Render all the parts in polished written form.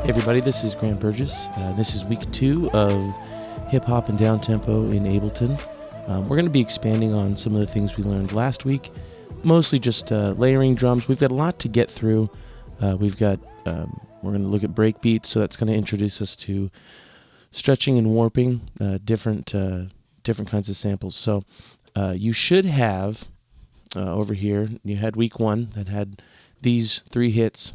Everybody, this is Grant Burgess. This is week 2 of Hip Hop and Downtempo in Ableton. We're going to be expanding on some of the things we learned last week, mostly just layering drums. We've got a lot to get through. We're going to look at breakbeats, so that's going to introduce us to stretching and warping, different kinds of samples. So you should have over here, you had week 1 that had these 3 hits.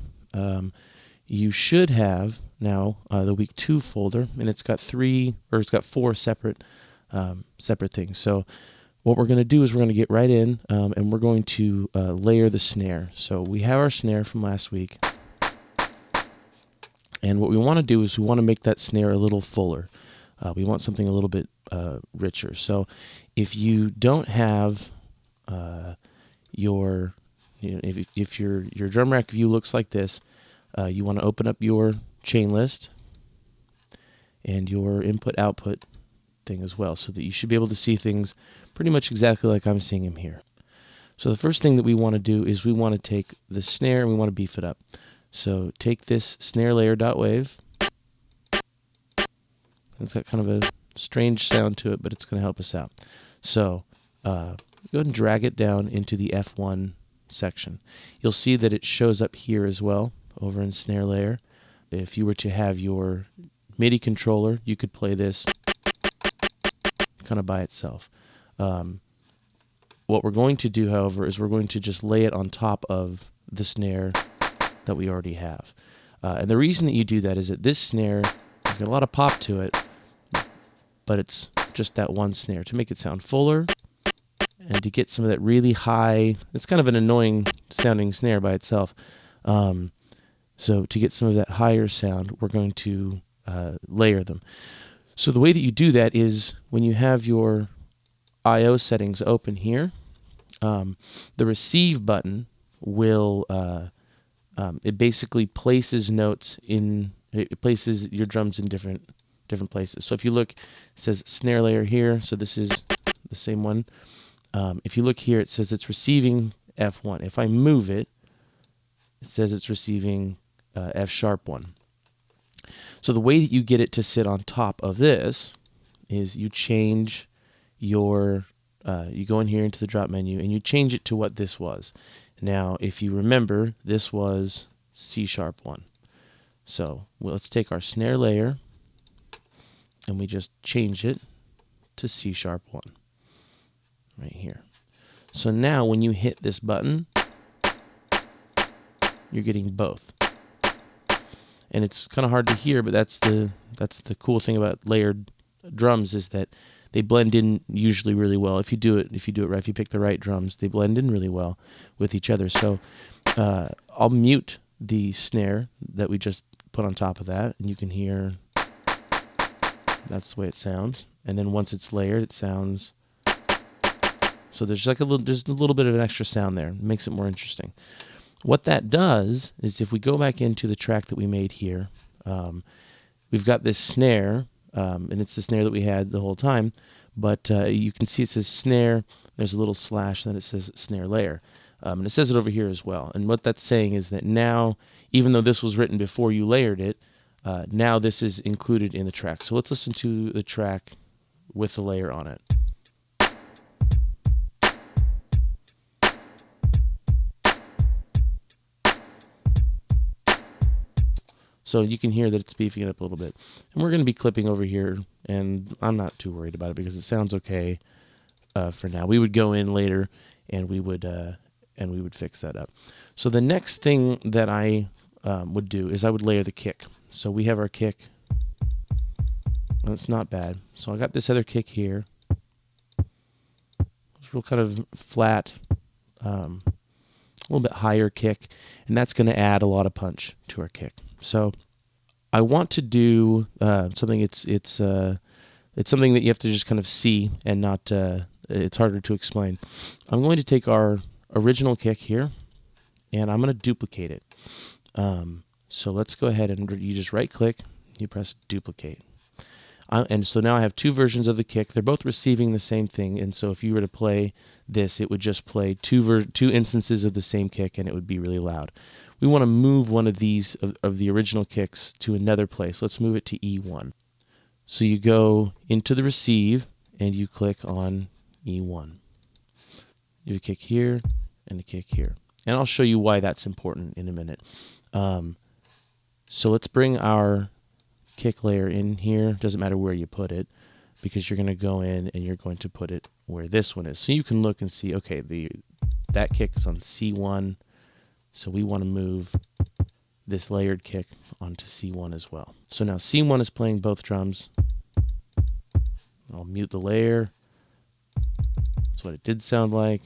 You should have now the week 2 folder, and it's got 4 separate things. So what we're going to do is we're going to get right in, and we're going to layer the snare. So we have our snare from last week, and what we want to do is we want to make that snare a little fuller. We want something a little bit richer. So if you don't have if your drum rack view looks like this, you want to open up your chain list and your input-output thing as well, so that you should be able to see things pretty much exactly like I'm seeing them here. So the first thing that we want to do is we want to take the snare and we want to beef it up. So take this snare layer.wave. It's got kind of a strange sound to it, but it's going to help us out. So go ahead and drag it down into the F1 section. You'll see that it shows up here as well, over in snare layer. If you were to have your MIDI controller, you could play this kind of by itself. What we're going to do, however, is we're going to just lay it on top of the snare that we already have. And the reason that you do that is that this snare has got a lot of pop to it, but it's just that one snare. To make it sound fuller and to get some of that really high, it's kind of an annoying sounding snare by itself. So to get some of that higher sound, we're going to layer them. So the way that you do that is when you have your I/O settings open here, the receive button will it basically places notes in. It places your drums in different places. So if you look, it says snare layer here. So this is the same one. If you look here, it says it's receiving F1. If I move it, it says it's receiving F sharp 1. So the way that you get it to sit on top of this is you change your, you go in here into the drop menu and you change it to what this was. Now, if you remember, this was C sharp 1. So let's take our snare layer and we just change it to C sharp 1 right here. So now when you hit this button, you're getting both. And it's kind of hard to hear, but that's the cool thing about layered drums, is that they blend in usually really well. If you do it right, if you pick the right drums, they blend in really well with each other. So I'll mute the snare that we just put on top of that, and you can hear that's the way it sounds. And then once it's layered, it sounds. So there's like just a little bit of an extra sound there. It makes it more interesting. What that does is if we go back into the track that we made here, we've got this snare, and it's the snare that we had the whole time, but you can see it says snare, there's a little slash, and then it says snare layer. And it says it over here as well. And what that's saying is that now, even though this was written before you layered it, now this is included in the track. So let's listen to the track with the layer on it. So you can hear that it's beefing it up a little bit. And we're going to be clipping over here, and I'm not too worried about it because it sounds okay for now. We would go in later and we would fix that up. So the next thing that I would do is I would layer the kick. So we have our kick. That's not bad. So I got this other kick here. It's real kind of flat, a little bit higher kick, and that's going to add a lot of punch to our kick. So I want to do something. It's something that you have to just kind of see and not. It's harder to explain. I'm going to take our original kick here, and I'm going to duplicate it. So let's go ahead and you just right click, you press duplicate. And so now I have two versions of the kick. They're both receiving the same thing, and so if you were to play this, it would just play two instances of the same kick, and it would be really loud. We want to move one of these of the original kicks to another place. Let's move it to E1. So you go into the receive, and you click on E1. You have a kick here and a kick here. And I'll show you why that's important in a minute. So let's bring our kick layer in here. Doesn't matter where you put it, because you're going to go in and you're going to put it where this one is. So you can look and see, okay, that kick is on C1, so we want to move this layered kick onto C1 as well. So now C1 is playing both drums. I'll mute the layer. That's what it did sound like.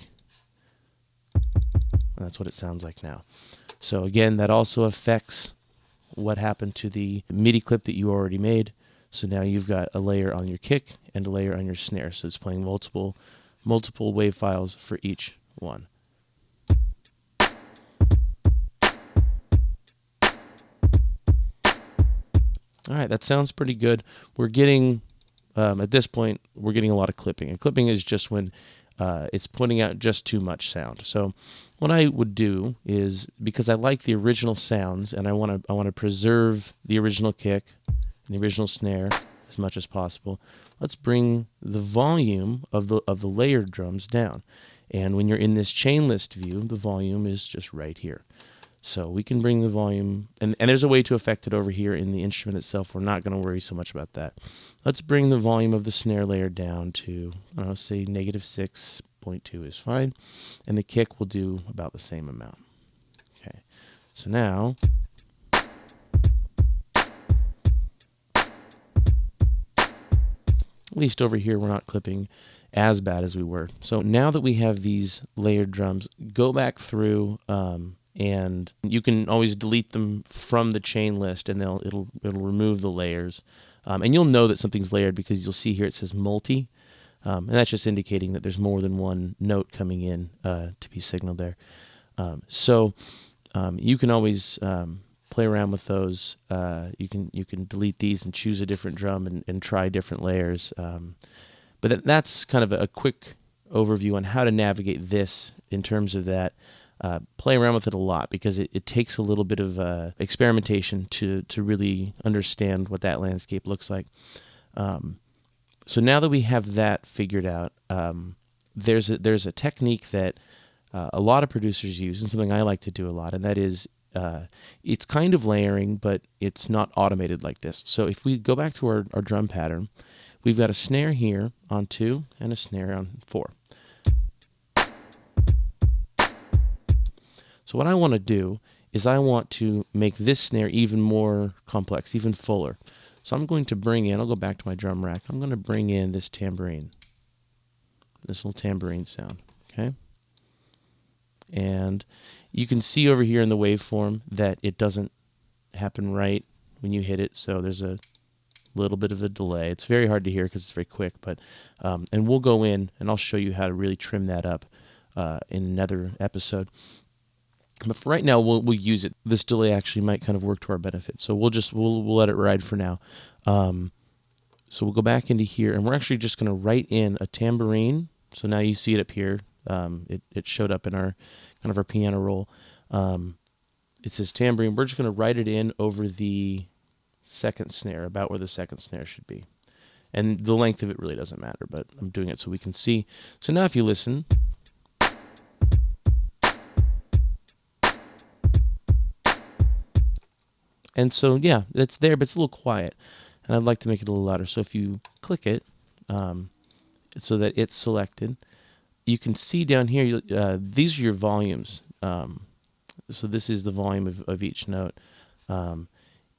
And that's what it sounds like now. So again, that also affects what happened to the MIDI clip that you already made. So now you've got a layer on your kick and a layer on your snare. So it's playing multiple wave files for each one. All right, that sounds pretty good. We're getting, at this point, we're getting a lot of clipping. And clipping is just when it's putting out just too much sound. So what I would do is, because I like the original sounds and I want to preserve the original kick and the original snare as much as possible, let's bring the volume of the layered drums down. And when you're in this chain list view, the volume is just right here. So we can bring the volume, and there's a way to affect it over here in the instrument itself. We're not going to worry so much about that. Let's bring the volume of the snare layer down to, I don't know, say -6.2 is fine. And the kick will do about the same amount. Okay, so now, at least over here, we're not clipping as bad as we were. So now that we have these layered drums, go back through, and you can always delete them from the chain list, and it'll remove the layers. And you'll know that something's layered because you'll see here it says multi, and that's just indicating that there's more than one note coming in to be signaled there. So you can always play around with those. You can delete these and choose a different drum and try different layers. But that's kind of a quick overview on how to navigate this in terms of that. Play around with it a lot, because it takes a little bit of experimentation to really understand what that landscape looks like. So now that we have that figured out, there's a technique that a lot of producers use, and something I like to do a lot, and that is it's kind of layering, but it's not automated like this. So if we go back to our drum pattern, we've got a snare here on 2 and a snare on 4. So what I want to do is I want to make this snare even more complex, even fuller. So I'm going to bring in, I'll go back to my drum rack, I'm going to bring in this tambourine, this little tambourine sound, okay? And you can see over here in the waveform that it doesn't happen right when you hit it, so there's a little bit of a delay. It's very hard to hear because it's very quick, but and we'll go in and I'll show you how to really trim that up in another episode. But for right now, we'll use it. This delay actually might kind of work to our benefit, so we'll let it ride for now. So we'll go back into here, and we're actually just going to write in a tambourine. So now you see it up here. It showed up in our kind of our piano roll. It says tambourine. We're just going to write it in over the second snare, about where the second snare should be. And the length of it really doesn't matter, but I'm doing it so we can see. So now if you listen, and so, yeah, it's there, but it's a little quiet. And I'd like to make it a little louder. So if you click it so that it's selected, you can see down here, these are your volumes. So this is the volume of each note.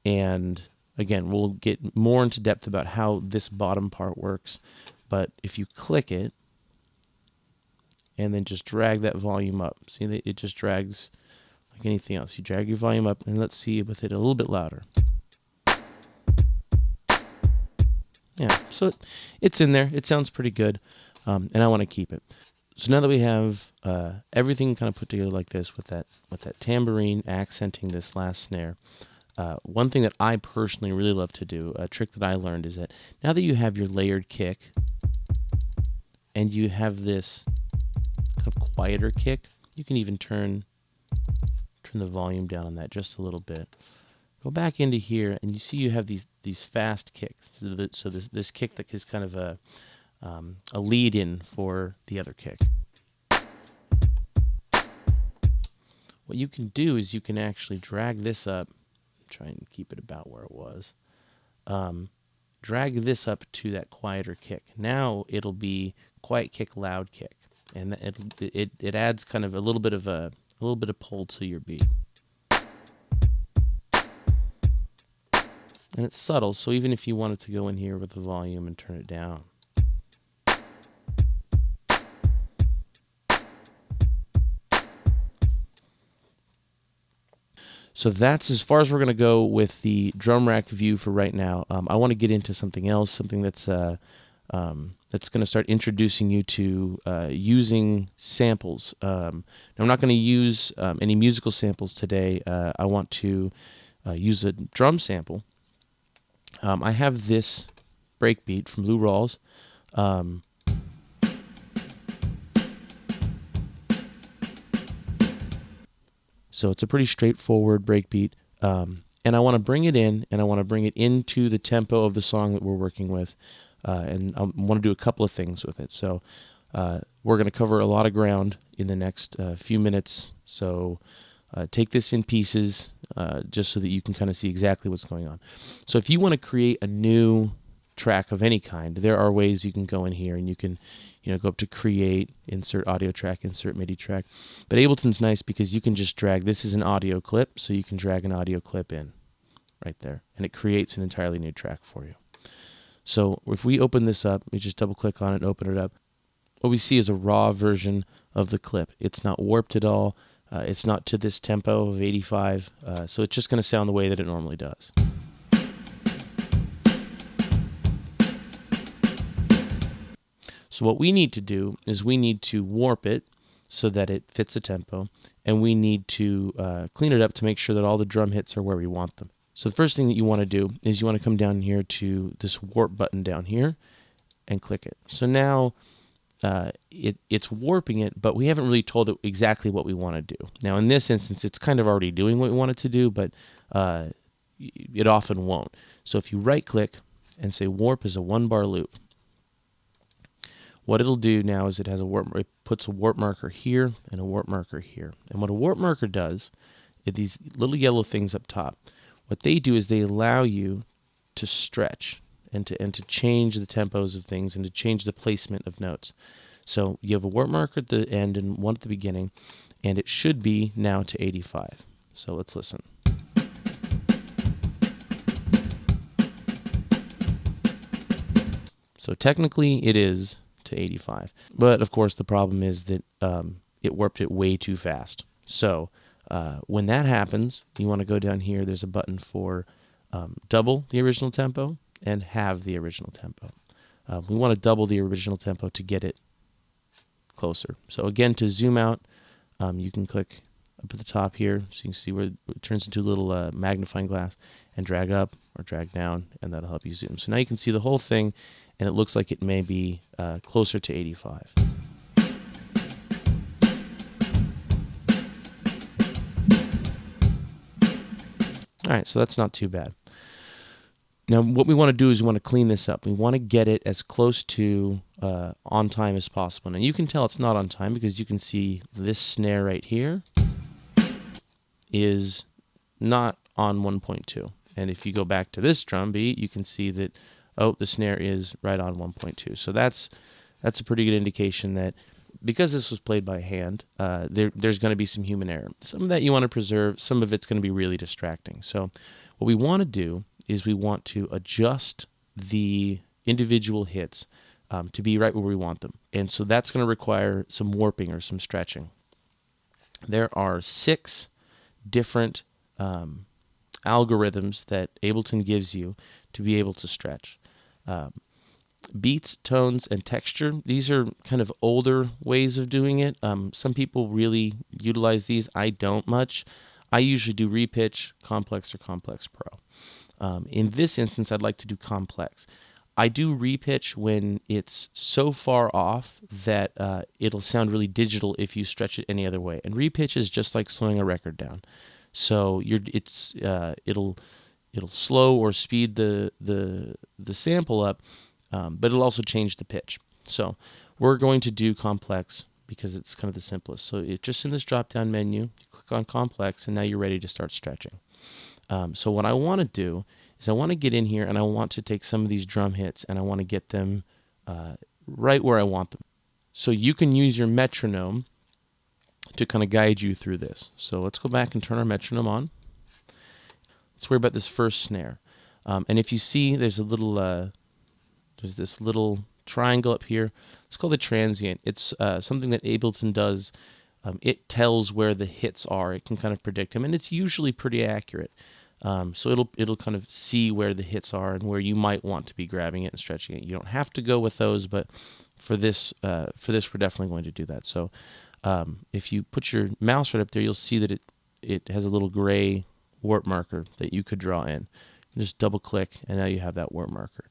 And again, we'll get more into depth about how this bottom part works. But if you click it and then just drag that volume up, see that it just drags like anything else. You drag your volume up, and let's see with it a little bit louder. Yeah, so it's in there. It sounds pretty good, and I want to keep it. So now that we have everything kind of put together like this with that tambourine accenting this last snare, one thing that I personally really love to do, a trick that I learned, is that now that you have your layered kick and you have this kind of quieter kick, you can even turn the volume down on that just a little bit. Go back into here, and you see you have these fast kicks. So this kick that is kind of a lead-in for the other kick. What you can do is you can actually drag this up. Try and keep it about where it was. Drag this up to that quieter kick. Now it'll be quiet kick, loud kick, and it adds kind of a little bit of pull to your beat. And it's subtle, so even if you wanted to go in here with the volume and turn it down. So that's as far as we're going to go with the drum rack view for right now. I want to get into something else, something that's going to start introducing you to using samples. Now, I'm not going to use any musical samples today. I want to use a drum sample. I have this breakbeat from Lou Rawls. So it's a pretty straightforward breakbeat, and I want to bring it in, and I want to bring it into the tempo of the song that we're working with, and I want to do a couple of things with it. So we're going to cover a lot of ground in the next few minutes, so take this in pieces just so that you can kind of see exactly what's going on. So if you want to create a new track of any kind, there are ways you can go in here and you can go up to create, insert audio track, insert MIDI track. But Ableton's nice because you can just drag, this is an audio clip, so you can drag an audio clip in right there, and it creates an entirely new track for you. So if we open this up, we just double click on it and open it up, what we see is a raw version of the clip. It's not warped at all. It's not to this tempo of 85, so it's just going to sound the way that it normally does. So what we need to do is we need to warp it so that it fits the tempo, and we need to clean it up to make sure that all the drum hits are where we want them. So the first thing that you want to do is you want to come down here to this warp button down here and click it. So now it's warping it, but we haven't really told it exactly what we want to do. Now in this instance, it's kind of already doing what we want it to do, but it often won't. So if you right click and say warp is a 1-bar loop, what it'll do now is it puts a warp marker here and a warp marker here. And what a warp marker does is these little yellow things up top, what they do is they allow you to stretch and to change the tempos of things and to change the placement of notes. So you have a warp marker at the end and one at the beginning, and it should be now to 85. So let's listen. So technically it is to 85, but of course the problem is that it warped it way too fast. So when that happens, you want to go down here. There's a button for double the original tempo and halve the original tempo. We want to double the original tempo to get it closer. So again, to zoom out, you can click up at the top here, so you can see where it turns into a little magnifying glass, and drag up or drag down, and that'll help you zoom. So now you can see the whole thing, and it looks like it may be closer to 85. All right, so that's not too bad. Now what we want to do is we want to clean this up. We want to get it as close to on time as possible. Now you can tell it's not on time because you can see this snare right here is not on 1.2. And if you go back to this drum beat, you can see that, oh, the snare is right on 1.2. So that's a pretty good indication that because this was played by hand, there's going to be some human error. Some of that you want to preserve. Some of it's going to be really distracting. So what we want to do is we want to adjust the individual hits to be right where we want them. And so that's going to require some warping or some stretching. There are 6 different algorithms that Ableton gives you to be able to stretch. Beats, tones, and texture. These are kind of older ways of doing it. Some people really utilize these. I don't much. I usually do repitch, complex, or complex pro. In this instance, I'd like to do complex. I do repitch when it's so far off that it'll sound really digital if you stretch it any other way. And repitch is just like slowing a record down. So it'll slow or speed the sample up, but it'll also change the pitch. So we're going to do complex because it's kind of the simplest. So it's just in this drop-down menu, you click on complex, and now you're ready to start stretching. So what I want to do is I want to get in here and I want to take some of these drum hits and I want to get them right where I want them. So you can use your metronome to kind of guide you through this. So let's go back and turn our metronome on. Let's worry about this first snare. And if you see, there's this little triangle up here. It's called the transient. It's something that Ableton does. It tells where the hits are. It can kind of predict them, and it's usually pretty accurate. So it'll kind of see where the hits are and where you might want to be grabbing it and stretching it. You don't have to go with those, but for this we're definitely going to do that. So if you put your mouse right up there, you'll see that it has a little gray warp marker that you could draw in. Just double click, and now you have that warp marker.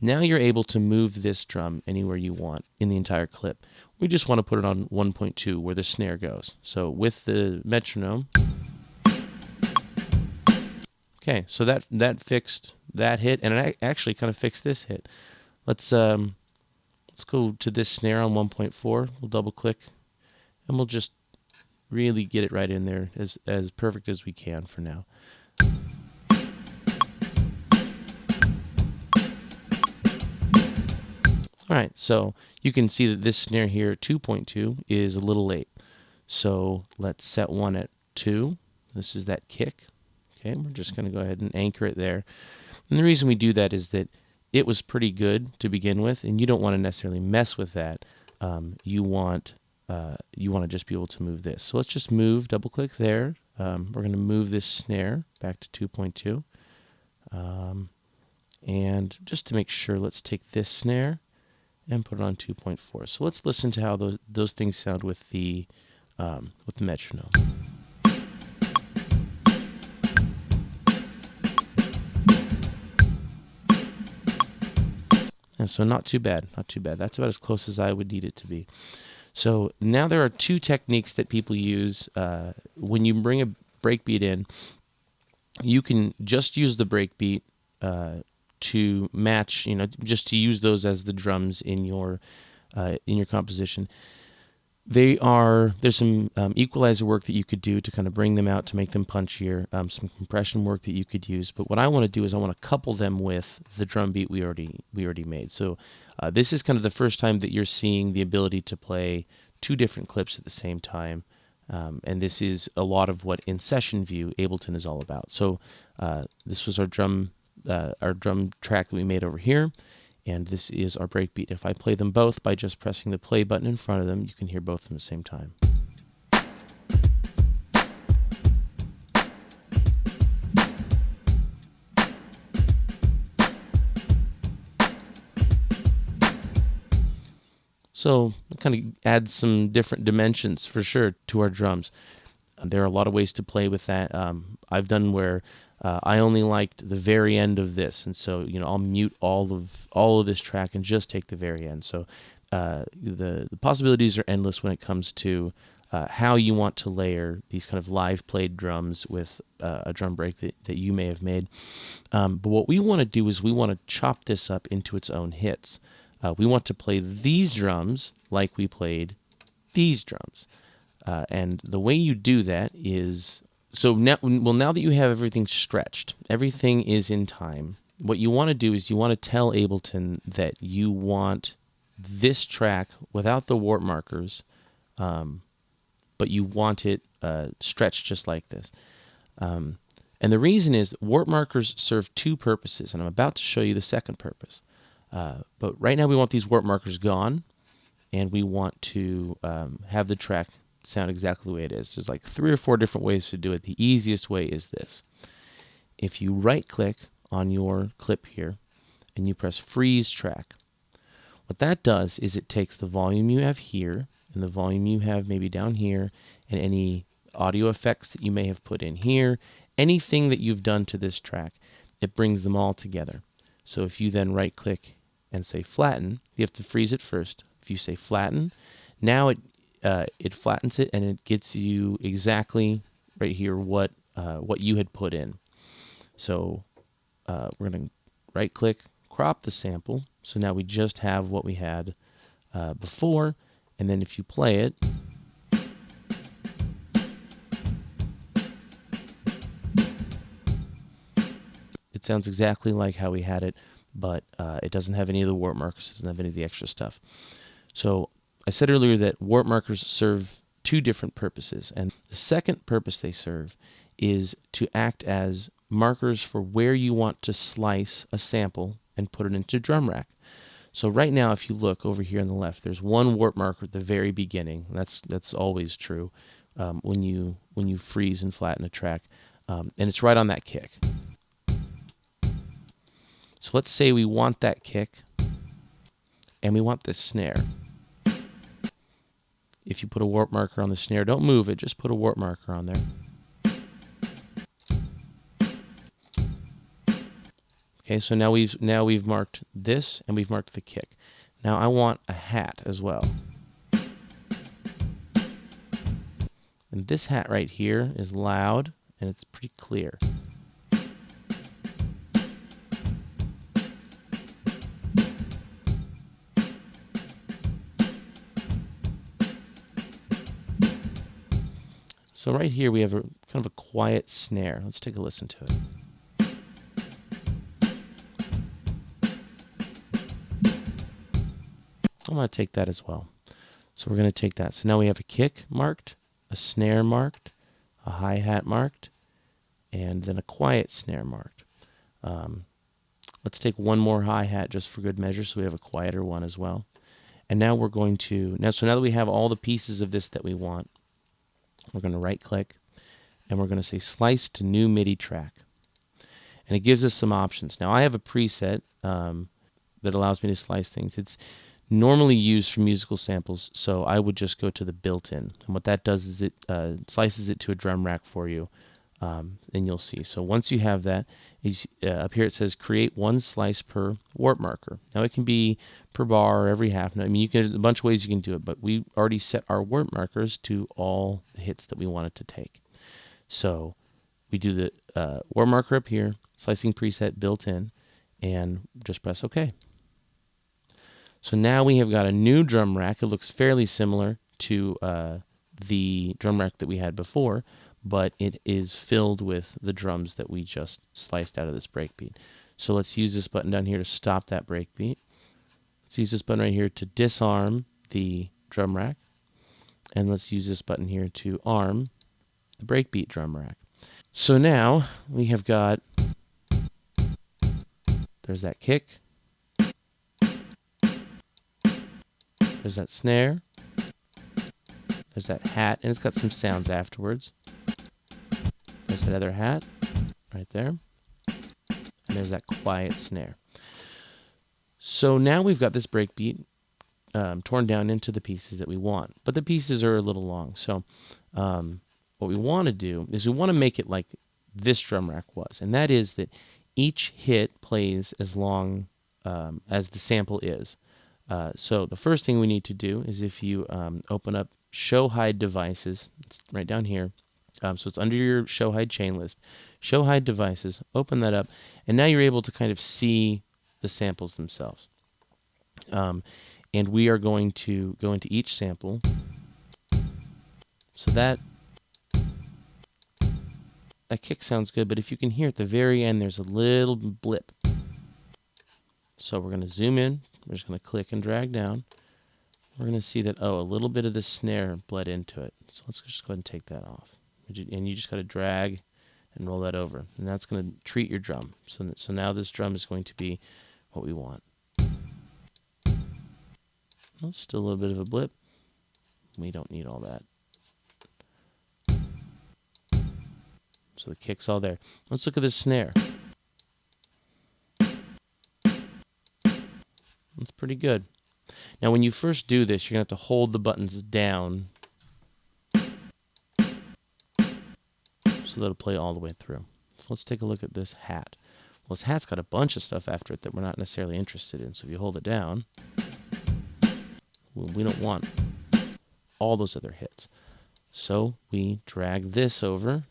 Now you're able to move this drum anywhere you want in the entire clip. We just want to put it on 1.2 where the snare goes. So with the metronome, okay, so that fixed that hit, and it actually kind of fixed this hit. Let's go to this snare on 1.4. We'll double click, and we'll just really get it right in there as perfect as we can for now. All right, so you can see that this snare here, 2.2, is a little late. So let's set one at 2. This is that kick. Okay, we're just going to go ahead and anchor it there. And the reason we do that is that it was pretty good to begin with, and you don't want to necessarily mess with that. You want to just be able to move this. So let's just move, double-click there. We're going to move this snare back to 2.2. And just to make sure, let's take this snare and put it on 2.4. So let's listen to how those things sound with the metronome. And so not too bad, not too bad. That's about as close as I would need it to be. So now there are two techniques that people use when you bring a breakbeat in. You can just use the breakbeat to match, just to use those as the drums in your composition. There's some equalizer work that you could do to kind of bring them out to make them punchier, some compression work that you could use. But what I want to do is I want to couple them with the drum beat we already made. So this is kind of the first time that you're seeing the ability to play two different clips at the same time. And this is a lot of what in session view Ableton is all about. So this was our drum track that we made over here, and this is our breakbeat. If I play them both by just pressing the play button in front of them, you can hear both of them at the same time. So it kind of adds some different dimensions for sure to our drums. There are a lot of ways to play with that. I've done where I only liked the very end of this, and so I'll mute all of this track and just take the very end. So the possibilities are endless when it comes to how you want to layer these kind of live played drums with a drum break that you may have made. But what we want to do is we want to chop this up into its own hits. We want to play these drums like we played these drums. And the way you do that is, now that you have everything stretched, everything is in time, what you want to do is you want to tell Ableton that you want this track without the warp markers, but you want it stretched just like this. And the reason is warp markers serve two purposes, and I'm about to show you the second purpose. But right now we want these warp markers gone, and we want to have the track sound exactly the way it is. There's like 3 or 4 different ways to do it. The easiest way is this. If you right-click on your clip here, and you press Freeze Track, what that does is it takes the volume you have here, and the volume you have maybe down here, and any audio effects that you may have put in here, anything that you've done to this track, it brings them all together. So if you then right click and say flatten, you have to freeze it first. If you say flatten, now it flattens it and it gets you exactly right here what you had put in. So we're going to right click, crop the sample. So now we just have what we had before, and then if you play it, it sounds exactly like how we had it, but it doesn't have any of the warp markers, it doesn't have any of the extra stuff. So I said earlier that warp markers serve two different purposes, and the second purpose they serve is to act as markers for where you want to slice a sample and put it into drum rack. So right now, if you look over here on the left, there's one warp marker at the very beginning. That's always true when you freeze and flatten a track, and it's right on that kick. So let's say we want that kick, and we want this snare. If you put a warp marker on the snare, don't move it, just put a warp marker on there. Okay, so now we've marked this and we've marked the kick. Now I want a hat as well. And this hat right here is loud and it's pretty clear. So right here we have a kind of a quiet snare. Let's take a listen to it. I'm going to take that as well. So we're going to take that. So now we have a kick marked, a snare marked, a hi-hat marked, and then a quiet snare marked. Let's take one more hi-hat just for good measure, so we have a quieter one as well. And now we're going to, now that we have all the pieces of this that we want, we're going to right-click, and we're going to say Slice to New MIDI Track. And it gives us some options. Now I have a preset that allows me to slice things. It's normally used for musical samples, so I would just go to the built-in. And what that does is it slices it to a drum rack for you, and you'll see. So once you have that, up here it says create one slice per warp marker. Now it can be per bar or every half note. I mean, you can a bunch of ways you can do it, but we already set our warp markers to all the hits that we want it to take. So we do the warp marker up here, slicing preset built in, and just press OK. So now we have got a new drum rack. It looks fairly similar to the drum rack that we had before, but it is filled with the drums that we just sliced out of this breakbeat. So let's use this button down here to stop that breakbeat. Let's use this button right here to disarm the drum rack. And let's use this button here to arm the breakbeat drum rack. So now we have got, there's that kick, there's that snare, there's that hat, and it's got some sounds afterwards. There's that other hat right there, and there's that quiet snare. So now we've got this breakbeat torn down into the pieces that we want, but the pieces are a little long. So what we want to do is we want to make it like this drum rack was, and that is that each hit plays as long as the sample is. So the first thing we need to do is if you open up Show Hide Devices, it's right down here. So it's under your Show Hide chain list. Show Hide Devices, open that up, and now you're able to kind of see the samples themselves. And we are going to go into each sample. So that kick sounds good, but if you can hear at the very end, there's a little blip. So we're going to zoom in. We're just going to click and drag down. We're going to see that, oh, a little bit of the snare bled into it. So let's just go ahead and take that off. And you just got to drag and roll that over. And that's going to treat your drum. So now this drum is going to be what we want. Well, still a little bit of a blip. We don't need all that. So the kick's all there. Let's look at this snare. That's pretty good. Now when you first do this, you're going to have to hold the buttons down so that'll play all the way through. So let's take a look at this hat. Well, this hat's got a bunch of stuff after it that we're not necessarily interested in. So if you hold it down, we don't want all those other hits. So we drag this over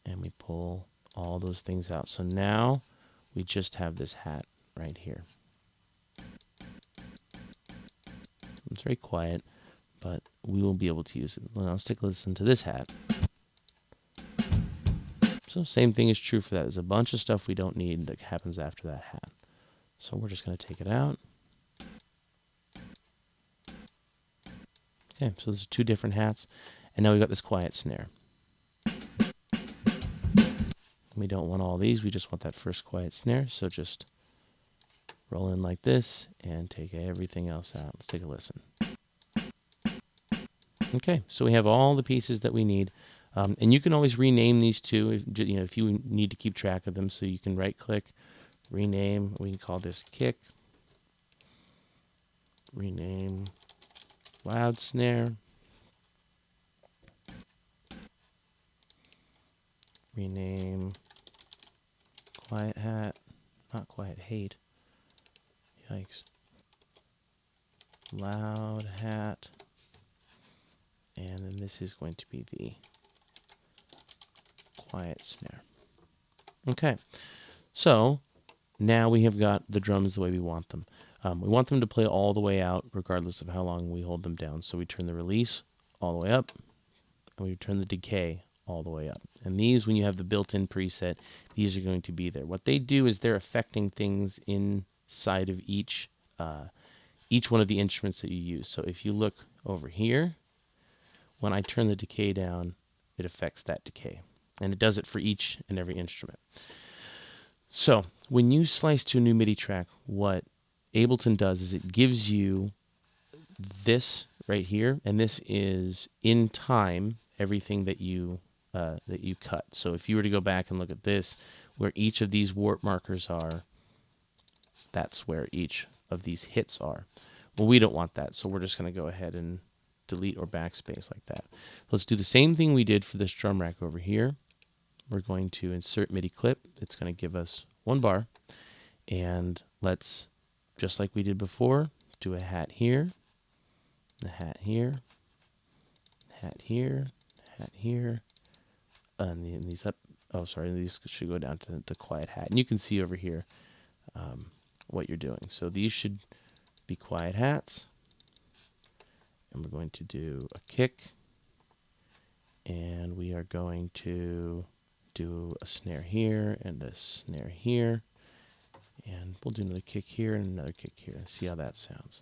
and we pull all those things out. So now we just have this hat right here. It's very quiet, but we will be able to use it. Well, let's take a listen to this hat. So same thing is true for that. There's a bunch of stuff we don't need that happens after that hat. So we're just going to take it out. Okay, so there's 2 different hats. And now we've got this quiet snare. We don't want all these. We just want that first quiet snare. So just roll in like this and take everything else out. Let's take a listen. Okay, so we have all the pieces that we need. And you can always rename these too, if you need to keep track of them. So you can right-click, rename. We can call this kick. Rename loud snare. Rename quiet hat. Not quiet hate. Yikes. Loud hat. And then this is going to be the quiet snare. Okay, so now we have got the drums the way we want them. We want them to play all the way out, regardless of how long we hold them down. So we turn the release all the way up, and we turn the decay all the way up. And these, when you have the built-in preset, these are going to be there. What they do is they're affecting things inside of each one of the instruments that you use. So if you look over here, when I turn the decay down, it affects that decay. And it does it for each and every instrument. So when you slice to a new MIDI track, what Ableton does is it gives you this right here, and this is in time everything that you cut. So if you were to go back and look at this, where each of these warp markers are, that's where each of these hits are. Well, we don't want that, so we're just going to go ahead and delete or backspace like that. Let's do the same thing we did for this drum rack over here. We're going to insert MIDI clip. It's going to give us 1 bar. And let's, just like we did before, do a hat here, a hat here, hat here, hat here, and these up. Oh, sorry, these should go down to the quiet hat. And you can see over here what you're doing. So these should be quiet hats. And we're going to do a kick. And we are going to do a snare here and a snare here. And we'll do another kick here and another kick here and see how that sounds.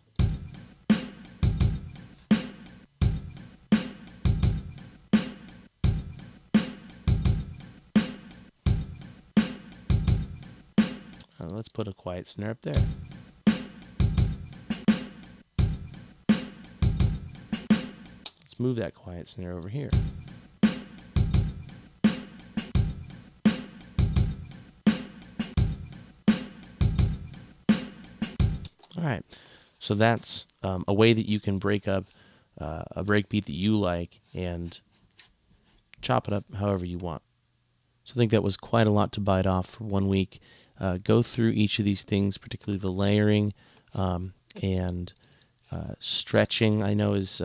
Let's put a quiet snare up there. Let's move that quiet snare over here. All right, so that's a way that you can break up a breakbeat that you like and chop it up however you want. So I think that was quite a lot to bite off for 1 week. Go through each of these things, particularly the layering and stretching. I know is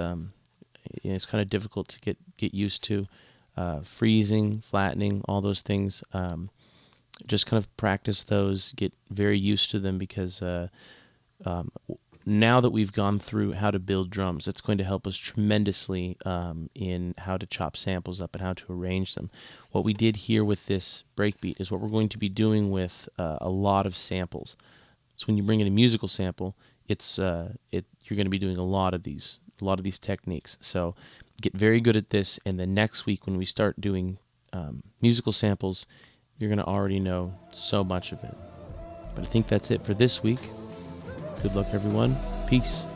it's kind of difficult to get used to. Freezing, flattening, all those things. Just kind of practice those. Get very used to them because now that we've gone through how to build drums, it's going to help us tremendously in how to chop samples up and how to arrange them. What we did here with this breakbeat is what we're going to be doing with a lot of samples. So when you bring in a musical sample, you're going to be doing a lot of these techniques. So get very good at this, and then next week when we start doing musical samples, you're going to already know so much of it. But I think that's it for this week. Good luck, everyone. Peace.